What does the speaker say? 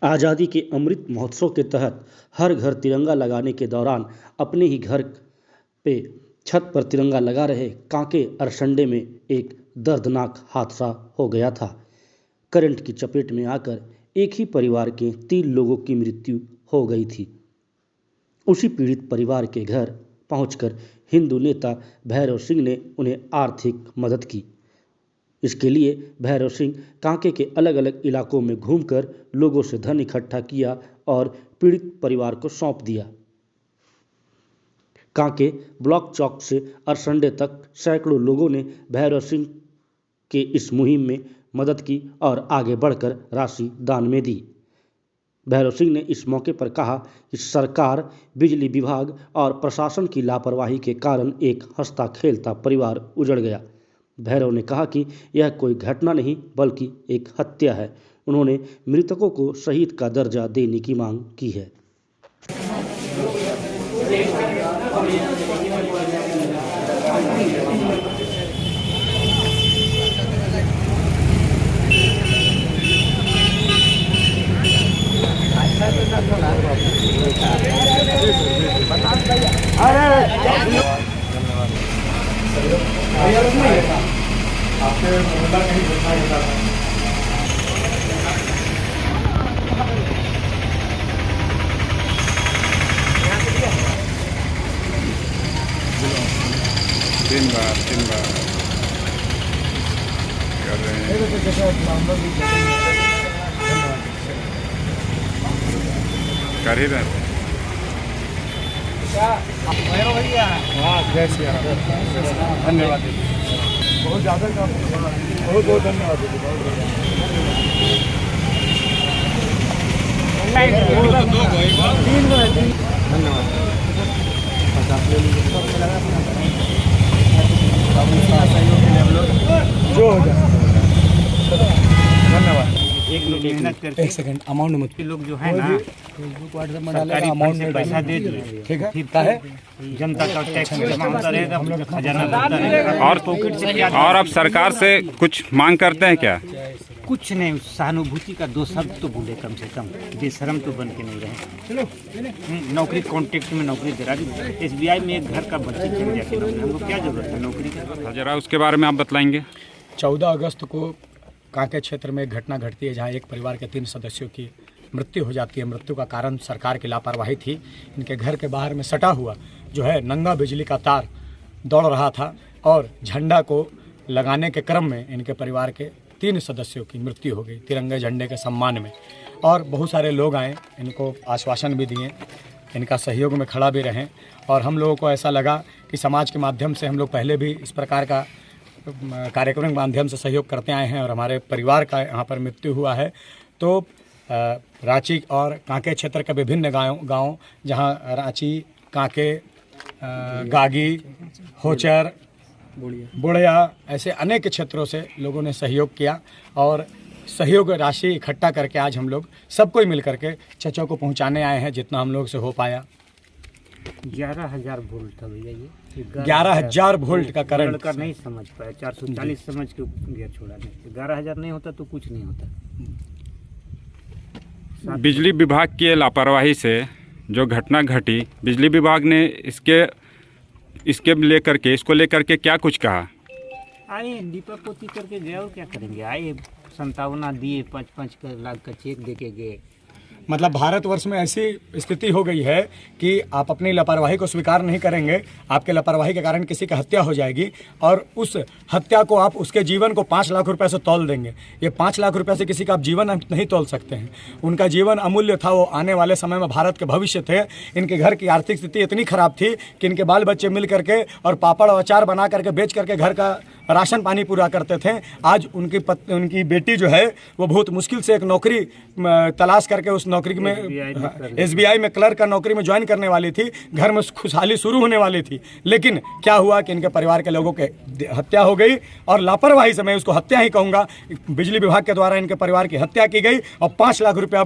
आज़ादी के अमृत महोत्सव के तहत हर घर तिरंगा लगाने के दौरान अपने ही घर पे छत पर तिरंगा लगा रहे कांके अरसंडे में एक दर्दनाक हादसा हो गया था। करंट की चपेट में आकर एक ही परिवार के 3 लोगों की मृत्यु हो गई थी। उसी पीड़ित परिवार के घर पहुंचकर हिंदू नेता भैरव सिंह ने उन्हें आर्थिक मदद की। इसके लिए भैरव सिंह कांके के अलग अलग इलाकों में घूमकर लोगों से धन इकट्ठा किया और पीड़ित परिवार को सौंप दिया। कांके ब्लॉक चौक से अरसंडे तक सैकड़ों लोगों ने भैरव सिंह के इस मुहिम में मदद की और आगे बढ़कर राशि दान में दी। भैरव सिंह ने इस मौके पर कहा कि सरकार, बिजली विभाग और प्रशासन की लापरवाही के कारण एक हंसता खेलता परिवार उजड़ गया। भैरव ने कहा कि यह कोई घटना नहीं बल्कि एक हत्या है। उन्होंने मृतकों को शहीद का दर्जा देने की मांग की है। आपके मोहल्ला कहीं घटना होता था। तीन बार कर रहे हैं। कर ही रहे थे। धन्यवाद, बहुत ज़्यादा काम, बहुत बहुत धन्यवाद। जो हो जाए धन्यवाद। एक सेकंड अमाउंट मत लोग जो है ना सरकारी अमाउंट से में पैसा दे दिए, ठीक है, फिर है जनता का टैक्स जमा होता रहेगा, खजाना बढ़ता रहेगा और पॉकेट से क्या और अब सरकार से कुछ मांग करते हैं क्या? कुछ नहीं। सहानुभूति का 2 शब्द तो बोले कम से कम, बेशरम तो बन के नहीं रहे। नौकरी कॉन्ट्रैक्ट में नौकरी दे रहा, SBI में एक घर का बच्चे चल जाके हमको क्या जरूरत है नौकरी की? जरा उसके बारे में आप बतलाएंगे। 14 अगस्त को कांके क्षेत्र में एक घटना घटती है जहां एक परिवार के 3 सदस्यों की मृत्यु हो जाती है। मृत्यु का कारण सरकार की लापरवाही थी। इनके घर के बाहर में सटा हुआ जो है नंगा बिजली का तार दौड़ रहा था और झंडा को लगाने के क्रम में इनके परिवार के 3 सदस्यों की मृत्यु हो गई तिरंगे झंडे के सम्मान में। और बहुत सारे लोग आए, इनको आश्वासन भी दिए, इनका सहयोग में खड़ा भी रहें। और हम लोगों को ऐसा लगा कि समाज के माध्यम से हम लोग पहले भी इस प्रकार का कार्यक्रम के माध्यम से सहयोग करते आए हैं और हमारे परिवार का यहाँ पर मृत्यु हुआ है। तो रांची और कांके क्षेत्र के विभिन्न गाँव जहाँ रांची, कांके, गागी, होचर, बुढ़िया ऐसे अनेक क्षेत्रों से लोगों ने सहयोग किया और सहयोग राशि इकट्ठा करके आज हम लोग सब कोई मिल करके चचों को पहुंचाने आए हैं जितना हम लोग से हो पाया। 11,000 वोल्ट था भैया, ये 11,000 वोल्ट का करंट लड़का नहीं समझ पाया, 440 समझ के गया छोड़ा नहीं। 11,000 नहीं होता तो कुछ नहीं होता। बिजली विभाग की लापरवाही से जो घटना घटी, बिजली विभाग ने इसको लेकर के क्या कुछ कहा? आए दीपक पोती करके गए और क्या करेंगे। आए 57 दिए, 5-5 लाख का चेक दे के गए। मतलब भारतवर्ष में ऐसी स्थिति हो गई है कि आप अपनी लापरवाही को स्वीकार नहीं करेंगे, आपके लापरवाही के कारण किसी की हत्या हो जाएगी और उस हत्या को आप उसके जीवन को 5 लाख रुपए से तौल देंगे। ये 5 लाख रुपए से किसी का आप जीवन नहीं तौल सकते हैं। उनका जीवन अमूल्य था, वो आने वाले समय में भारत के भविष्य थे। इनके घर की आर्थिक स्थिति इतनी खराब थी कि इनके बाल बच्चे मिल करके और पापड़ और अचार बना करके बेच करके घर का राशन पानी पूरा करते थे। आज उनकी बेटी जो है वो बहुत मुश्किल से एक नौकरी तलाश करके उस नौकरी में SBI में क्लर्क का नौकरी में ज्वाइन करने वाली थी। घर में खुशहाली शुरू होने वाली थी, लेकिन क्या हुआ कि इनके परिवार के लोगों के हत्या हो गई और लापरवाही से, मैं उसको हत्या ही कहूँगा, बिजली विभाग के द्वारा इनके परिवार की हत्या की गई और 5 लाख रुपया